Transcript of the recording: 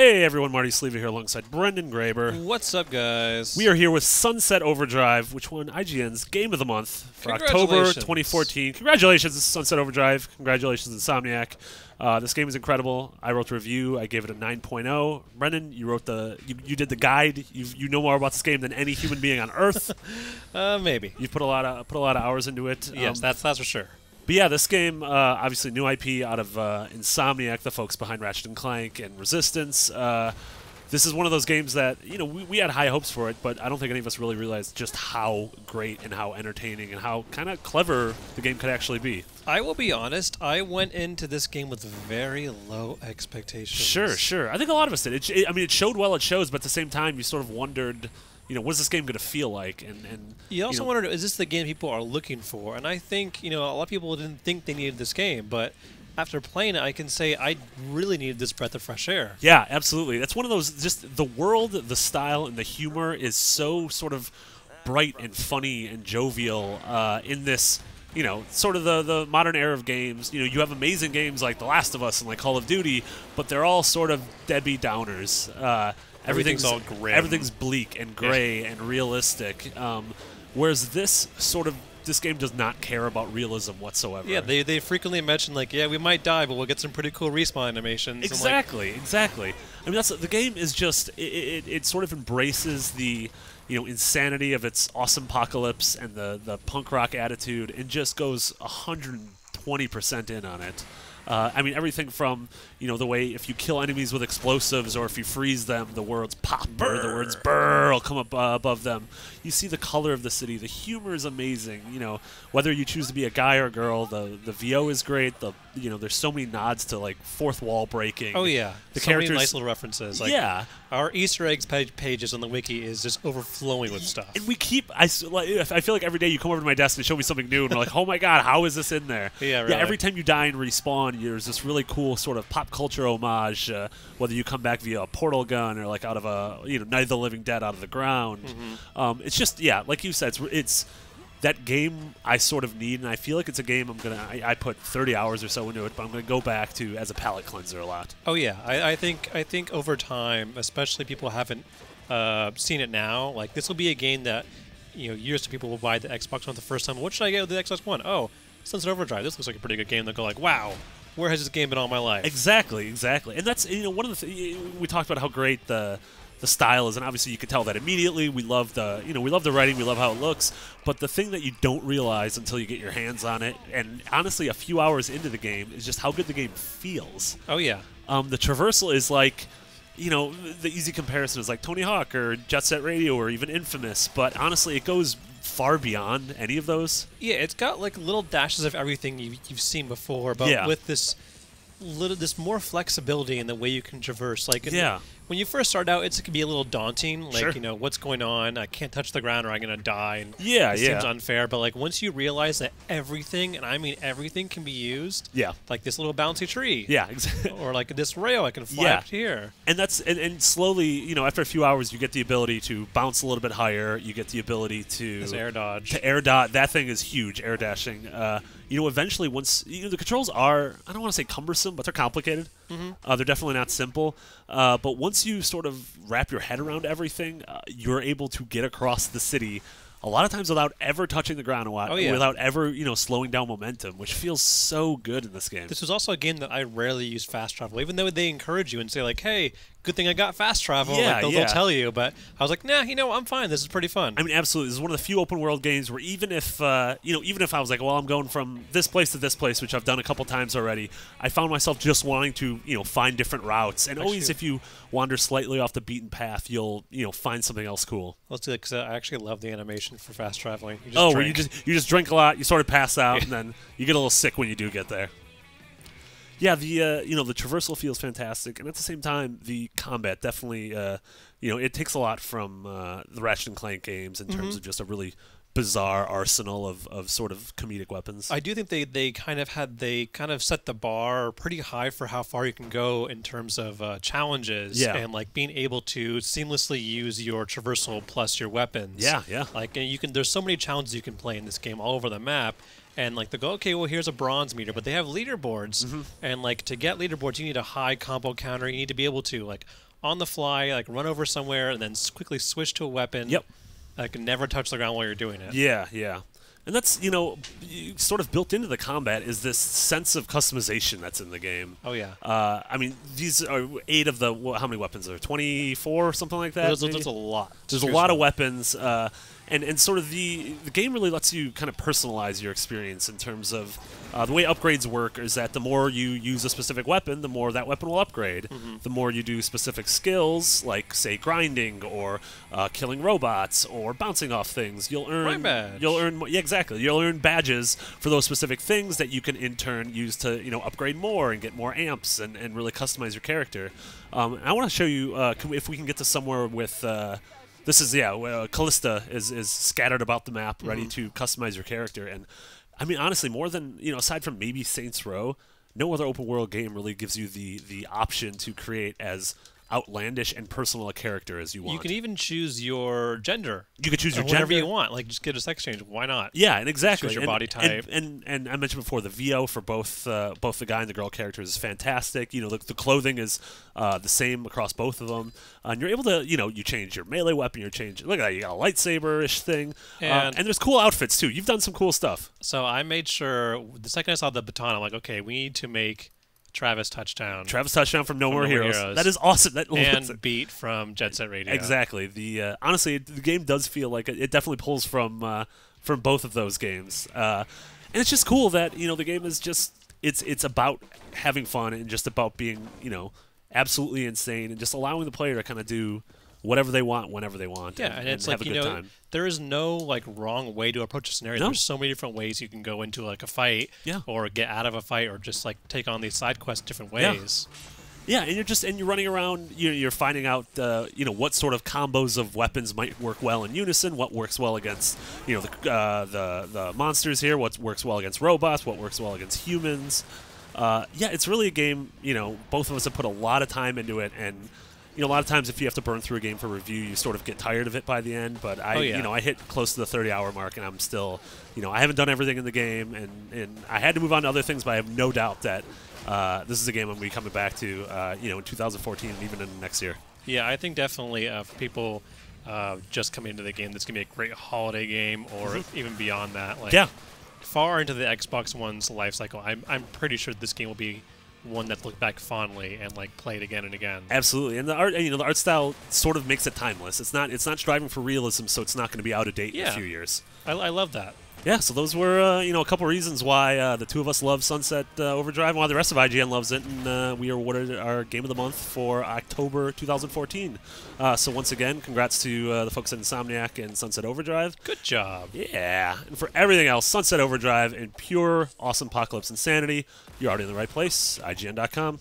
Hey everyone, Marty Sleeva here alongside Brendan Graber. What's up, guys? We are here with Sunset Overdrive, which won IGN's Game of the Month for October 2014. Congratulations, Sunset Overdrive. Congratulations, Insomniac. This game is incredible. I wrote the review. I gave it a 9.0. Brendan, you wrote you did the guide. You know more about this game than any human being on Earth. Maybe. You've put a lot of hours into it. Yes, that's for sure. But yeah, this game, obviously new IP out of Insomniac, the folks behind Ratchet & Clank and Resistance. This is one of those games that, we had high hopes for it, but I don't think any of us really realized just how great and how entertaining and how kind of clever the game could actually be. I will be honest, I went into this game with very low expectations. Sure. I think a lot of us did. It showed well, it shows, but at the same time, you sort of wondered, what's this game going to feel like? And you also wondered, is this the game people are looking for? And I think, a lot of people didn't think they needed this game, but after playing it, I can say I really needed this breath of fresh air. Yeah, absolutely. That's one of those, just the world, the style, and the humor is so sort of bright and funny and jovial in this, sort of the modern era of games. You have amazing games like The Last of Us and like Call of Duty, but they're all sort of deadbeat downers. Everything's all grim. Everything's bleak and gray and realistic. Whereas this game does not care about realism whatsoever. Yeah, they frequently mention we might die, but we'll get some pretty cool respawn animations. Exactly. I mean, the game is just it sort of embraces the insanity of its awesome apocalypse and the punk rock attitude, and just goes 120% in on it. Everything from, the way if you kill enemies with explosives or if you freeze them, the words pop or the words brrr will come up above them. You see the color of the city. The humor is amazing. Whether you choose to be a guy or a girl, the VO is great. There's so many nods to, fourth wall breaking. Oh, yeah. The so characters, many nice little references. Yeah. Our Easter eggs pages on the wiki is just overflowing with stuff. And we keep, I feel like every day you come over to my desk and show me something new, and we're like, oh my god, how is this in there? Yeah, really. Yeah, every time you die and respawn, there's this really cool sort of pop culture homage, whether you come back via a portal gun or out of a, Night of the Living Dead out of the ground. Mm-hmm. It's just, like you said, it's that game I sort of need, and I feel like it's a game I put 30 hours or so into it, but I'm gonna go back to as a palate cleanser a lot. Oh yeah, I think over time, especially people haven't seen it now, this will be a game that years to people will buy the Xbox One the first time. What should I get with the Xbox One? Oh, Sunset Overdrive. This looks like a pretty good game. They'll go wow, where has this game been all my life? Exactly, and that's one of the we talked about how great the style is, and obviously you can tell that immediately. We love the we love the writing, we love how it looks, but the thing that you don't realize until you get your hands on it, and honestly a few hours into the game, is just how good the game feels. Oh yeah. The traversal is like, the easy comparison is like Tony Hawk or Jet Set Radio or even Infamous, but honestly it goes far beyond any of those. Yeah, it's got little dashes of everything you've seen before, but with this more flexibility in the way you can traverse. When you first start out, it can be a little daunting. Sure. What's going on? I can't touch the ground or I'm going to die. And it seems unfair. But once you realize that everything, and I mean everything, can be used. Yeah. Like this little bouncy tree. Yeah, exactly. Or this rail I can fly up here. And and slowly, after a few hours, you get the ability to bounce a little bit higher. You get the ability to air dodge. To air dodge. That thing is huge. Air dashing. Eventually, once the controls are, I don't want to say cumbersome, but they're complicated. Mm-hmm. They're definitely not simple. But once you sort of wrap your head around everything, you're able to get across the city a lot of times without ever touching the ground, without ever slowing down momentum, which feels so good in this game. This was also a game that I rarely use fast travel, even though they encourage you and say hey, good thing I got fast travel. They'll tell you, but I was like, nah, I'm fine. This is pretty fun. I mean, absolutely. This is one of the few open world games where even if I was like, well, I'm going from this place to this place, which I've done a couple times already, I found myself just wanting to find different routes, and always if you wander slightly off the beaten path, you'll find something else cool. Let's do it, because I actually love the animation for fast traveling. Where you just drink a lot, you sort of pass out, and then you get a little sick when you do get there. Yeah, the traversal feels fantastic, and at the same time, the combat definitely, it takes a lot from the Ratchet & Clank games in terms of just a really bizarre arsenal of sort of comedic weapons. I do think they kind of set the bar pretty high for how far you can go in terms of challenges and being able to seamlessly use your traversal plus your weapons. Yeah. There's so many challenges you can play in this game all over the map. And they go, okay, well, here's a bronze meter, but they have leaderboards, and to get leaderboards, you need a high combo counter. You need to be able to on the fly, like run over somewhere and then quickly switch to a weapon. Yep. Like never touch the ground while you're doing it. Yeah, yeah. And that's, sort of built into the combat is this sense of customization that's in the game. Oh, yeah. I mean, these are 8 of the, how many weapons are there? 24 or something like that? There's a lot. There's a lot of weapons. And sort of the game really lets you kind of personalize your experience in terms of the way upgrades work is that the more you use a specific weapon, the more that weapon will upgrade. The more you do specific skills, like, say, grinding or killing robots or bouncing off things, you'll earn... badge. Yeah, exactly. You'll earn badges for those specific things that you can, in turn, use to, upgrade more and get more amps and really customize your character. I want to show you, if we can get to somewhere with... This is, Callista is scattered about the map, ready to customize your character. And, I mean, honestly, more than, aside from maybe Saints Row, no other open world game really gives you the option to create as outlandish and personal a character as you want. You can even choose your gender. You can choose your whatever gender. you want. Like, just get a sex change. Why not? Yeah, and exactly. Choose your body type. And I mentioned before, the VO for both the guy and the girl characters is fantastic. The clothing is the same across both of them. And you're able to, you change your melee weapon, look at that, you got a lightsaber-ish thing. And there's cool outfits, too. You've done some cool stuff. So I made sure, the second I saw the baton, I'm like, okay, we need to make Travis Touchdown. Travis Touchdown from No More Heroes. That is awesome. And Beat from Jet Set Radio. Exactly. Honestly, the game does feel like it definitely pulls from both of those games. And it's just cool that, the game is just, it's about having fun and just about being, absolutely insane and just allowing the player to kind of do whatever they want whenever they want. Yeah, and it's have like, a good time. there is no wrong way to approach a scenario. No. There's so many different ways you can go into a fight, or get out of a fight, or just take on these side quests different ways. Yeah, and you're running around. You're finding out what sort of combos of weapons might work well in unison. What works well against the monsters here. What works well against robots. What works well against humans. It's really a game. Both of us have put a lot of time into it, and a lot of times if you have to burn through a game for review, you sort of get tired of it by the end. But I hit close to the 30-hour mark, and I'm still, I haven't done everything in the game, and I had to move on to other things. But I have no doubt that this is a game I'm going to be coming back to, in 2014 and even in next year. Yeah, I think definitely for people just coming into the game, this can be a great holiday game, or even beyond that. Far into the Xbox One's life cycle, I'm pretty sure this game will be one that looked back fondly and play it again and again. Absolutely, and the art, the art style sort of makes it timeless. It's not striving for realism, so it's not going to be out of date in a few years. I love that. Yeah, so those were a couple reasons why the two of us love Sunset Overdrive, and why the rest of IGN loves it, and we are awarded our Game of the Month for October 2014. So once again, congrats to the folks at Insomniac and Sunset Overdrive. Good job. Yeah, and for everything else, Sunset Overdrive and pure awesome apocalypse insanity, you're already in the right place. IGN.com.